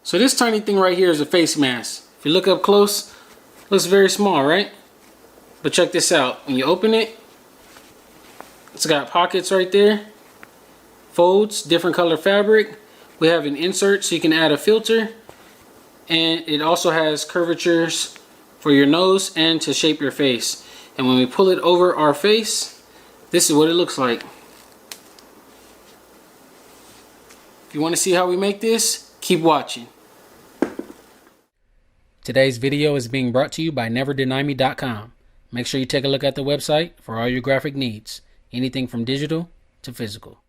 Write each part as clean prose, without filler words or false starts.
So this tiny thing right here is a face mask. If you look up close, it looks very small, right? But check this out. When you open it, it's got pockets right there. Folds, different color fabric. We have an insert so you can add a filter. And it also has curvatures for your nose and to shape your face. And when we pull it over our face, this is what it looks like. If you want to see how we make this, keep watching. Today's video is being brought to you by NeverDenyMe.com. Make sure you take a look at the website for all your graphic needs. Anything from digital to physical.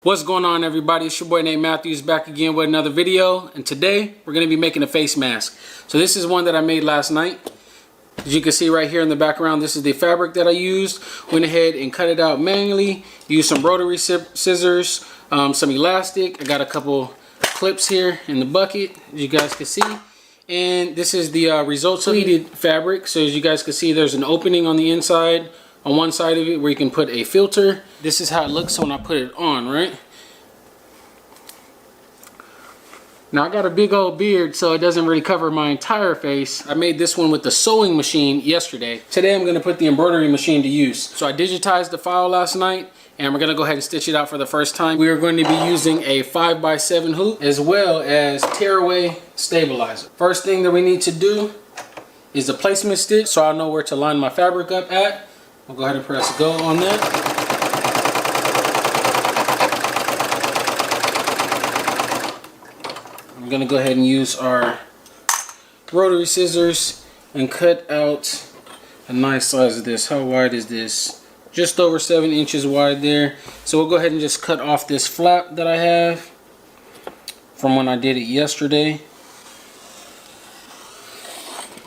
What's going on, everybody? It's your boy Nate Matthews back again with another video. And today we're going to be making a face mask. So this is one that I made last night. As you can see right here in the background, this is the fabric that I used. Went ahead and cut it out manually. Used some rotary scissors, some elastic. I got a couple clips here in the bucket, as you guys can see. And this is the results pleated fabric. So as you guys can see, there's an opening on the inside, on one side of it, where you can put a filter. This is how it looks when I put it on, right? Now I got a big old beard, so it doesn't really cover my entire face. I made this one with the sewing machine yesterday. Today I'm gonna put the embroidery machine to use. So I digitized the file last night, and we're gonna go ahead and stitch it out for the first time. We are going to be using a 5x7 hoop as well as tearaway stabilizer. First thing that we need to do is a placement stitch, so I know where to line my fabric up at. I'll go ahead and press go on that. I'm gonna go ahead and use our rotary scissors and cut out a nice size of this. How wide is this? Just over 7 inches wide there. So we'll go ahead and just cut off this flap that I have from when I did it yesterday.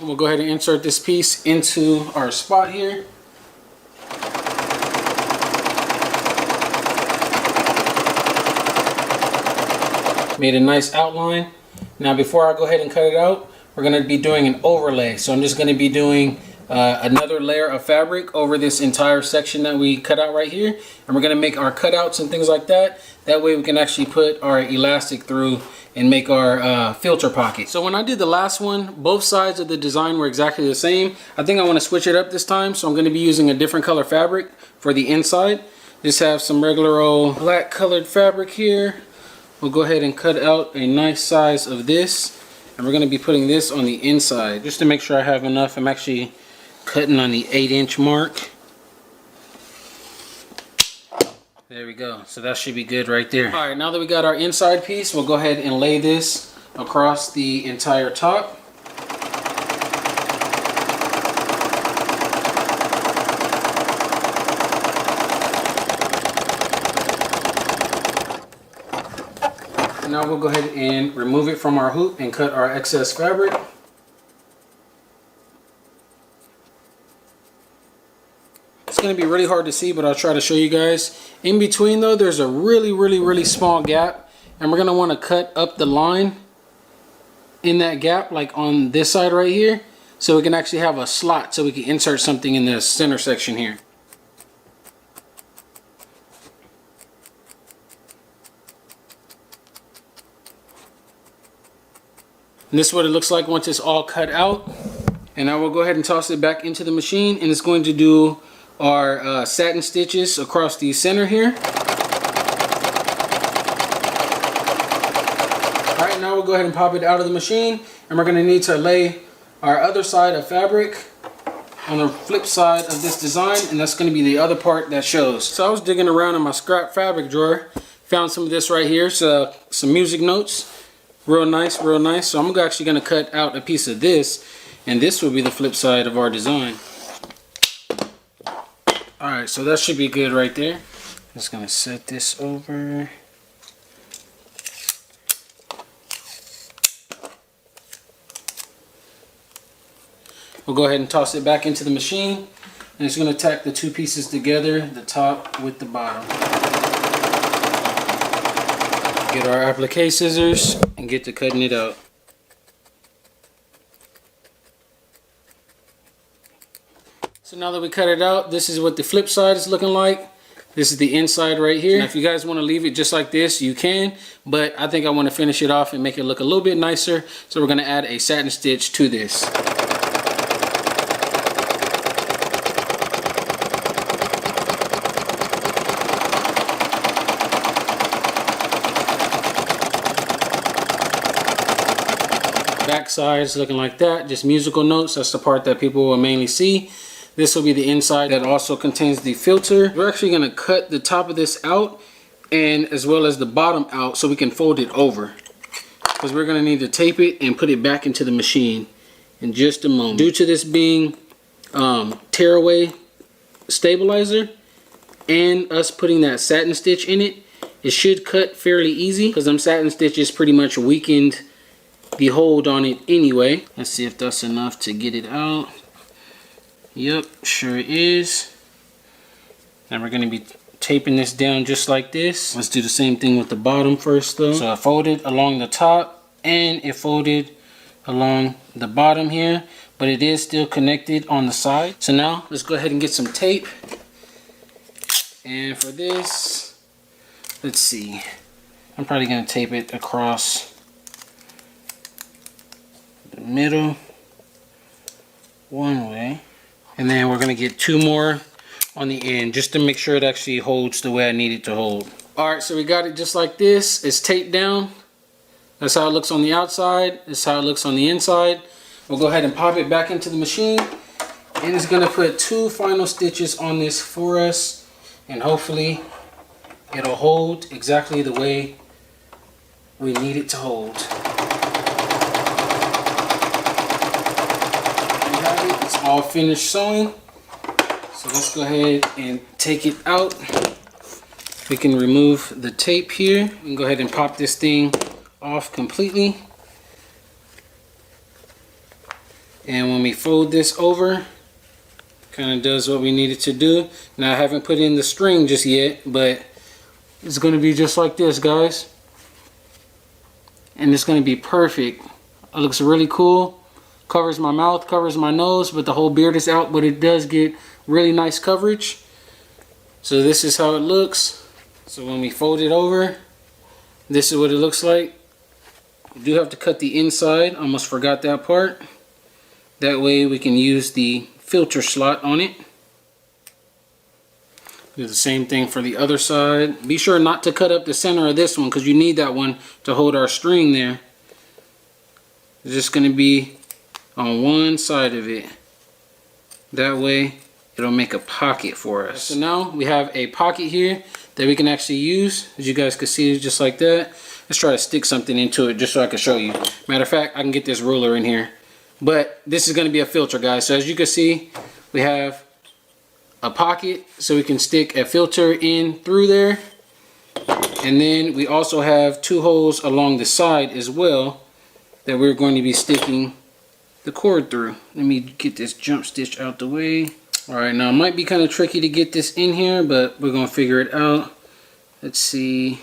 We'll go ahead and insert this piece into our spot here. Made a nice outline. Now before I go ahead and cut it out, we're going to be doing an overlay. So I'm just going to be doing another layer of fabric over this entire section that we cut out right here. And we're going to make our cutouts and things like that. That way we can actually put our elastic through and make our filter pocket. So when I did the last one, both sides of the design were exactly the same. I think I want to switch it up this time. So I'm going to be using a different color fabric for the inside. Just have some regular old black colored fabric here. We'll go ahead and cut out a nice size of this, and we're going to be putting this on the inside just to make sure I have enough. I'm actually cutting on the 8-inch mark. There we go. So that should be good right there. All right, now that we got our inside piece, we'll go ahead and lay this across the entire top. Now we'll go ahead and remove it from our hoop and cut our excess fabric. It's going to be really hard to see, but I'll try to show you guys. In between though, there's a really small gap, and we're going to want to cut up the line in that gap, like on this side right here, so we can actually have a slot so we can insert something in the center section here. And this is what it looks like once it's all cut out. And now we'll go ahead and toss it back into the machine, and it's going to do our satin stitches across the center here. Alright, now we'll go ahead and pop it out of the machine, and we're going to need to lay our other side of fabric on the flip side of this design, and that's going to be the other part that shows. So I was digging around in my scrap fabric drawer, found some of this right here, so some music notes. Real nice. So I'm actually going to cut out a piece of this, and this will be the flip side of our design. Alright, so that should be good right there. Just going to set this over. We'll go ahead and toss it back into the machine, and it's going to tack the two pieces together, the top with the bottom. Get our applique scissors and get to cutting it out. So now that we cut it out, this is what the flip side is looking like. This is the inside right here. Now, if you guys want to leave it just like this, you can, but I think I want to finish it off and make it look a little bit nicer. So we're going to add a satin stitch to this. Back side is looking like that, just musical notes. That's the part that people will mainly see. This will be the inside that also contains the filter. We're actually going to cut the top of this out and as well as the bottom out so we can fold it over, because we're going to need to tape it and put it back into the machine in just a moment. Due to this being tearaway stabilizer and us putting that satin stitch in it, it should cut fairly easy because them satin stitches pretty much weakened the hold on it anyway. Let's see if that's enough to get it out. Yep, sure is. Now we're going to be taping this down just like this. Let's do the same thing with the bottom first though. So I folded along the top and it folded along the bottom here, but it is still connected on the side. So now let's go ahead and get some tape. And for this, let's see, I'm probably going to tape it across the middle one way, and then we're going to get 2 more on the end just to make sure it actually holds the way I need it to hold. Alright, so we got it just like this. It's taped down. That's how it looks on the outside. That's how it looks on the inside. We'll go ahead and pop it back into the machine, and it's going to put 2 final stitches on this for us, and hopefully it'll hold exactly the way we need it to hold. It's all finished sewing, so let's go ahead and take it out. We can remove the tape here. We can go ahead and pop this thing off completely, and when we fold this over, kind of does what we need it to do. Now I haven't put in the string just yet, but it's going to be just like this, guys, and it's going to be perfect. It looks really cool. Covers my mouth, covers my nose, but the whole beard is out, but it does get really nice coverage. So this is how it looks. So when we fold it over, this is what it looks like. You do have to cut the inside, almost forgot that part. That way we can use the filter slot on it. Do the same thing for the other side. Be sure not to cut up the center of this one because you need that one to hold our string there. It's just going to be on one side of it. That way it'll make a pocket for us. So now we have a pocket here that we can actually use. As you guys can see, just like that. Let's try to stick something into it just so I can show you. Matter of fact, I can get this ruler in here. But this is going to be a filter, guys. So as you can see, we have a pocket so we can stick a filter in through there. And then we also have 2 holes along the side as well that we're going to be sticking the cord through. Let me get this jump stitch out the way. Alright, now it might be kind of tricky to get this in here, but we're going to figure it out. Let's see.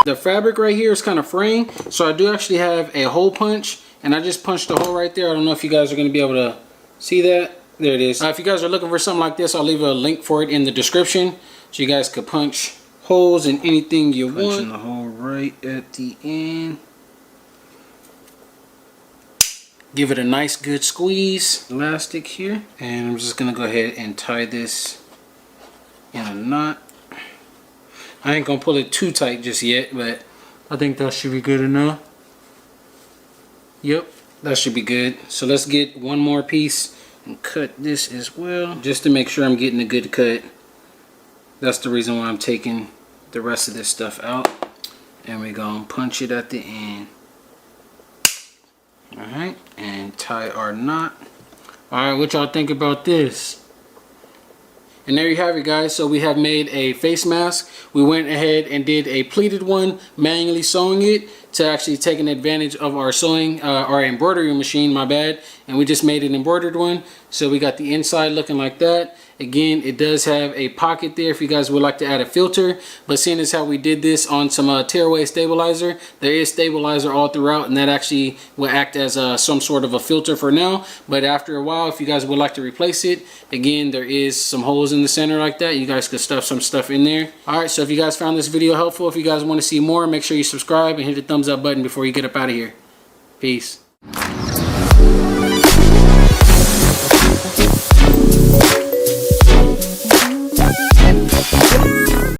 The fabric right here is kind of fraying, so I do actually have a hole punch, and I just punched a hole right there. I don't know if you guys are going to be able to see that. There it is. If you guys are looking for something like this, I'll leave a link for it in the description so you guys could punch holes in anything you want. Punching the hole right at the end. Give it a nice good squeeze. Elastic here, and I'm just gonna go ahead and tie this in a knot. I ain't gonna pull it too tight just yet, but I think that should be good enough. Yep, that should be good. So let's get one more piece and cut this as well, just to make sure I'm getting a good cut. That's the reason why I'm taking the rest of this stuff out, and we're gonna punch it at the end. Alright, and tie our knot. Alright, what y'all think about this? And there you have it, guys. So we have made a face mask. We went ahead and did a pleated one, manually sewing it. to actually taking advantage of our sewing, our embroidery machine, my bad, and we just made an embroidered one. So we got the inside looking like that. Again, it does have a pocket there if you guys would like to add a filter, but seeing as how we did this on some tearaway stabilizer, there is stabilizer all throughout, and that actually will act as some sort of a filter for now. But after a while, if you guys would like to replace it, again, there is some holes in the center like that. You guys could stuff some stuff in there. All right, so if you guys found this video helpful, if you guys want to see more, make sure you subscribe and hit the thumbs up button before you get up out of here. Peace.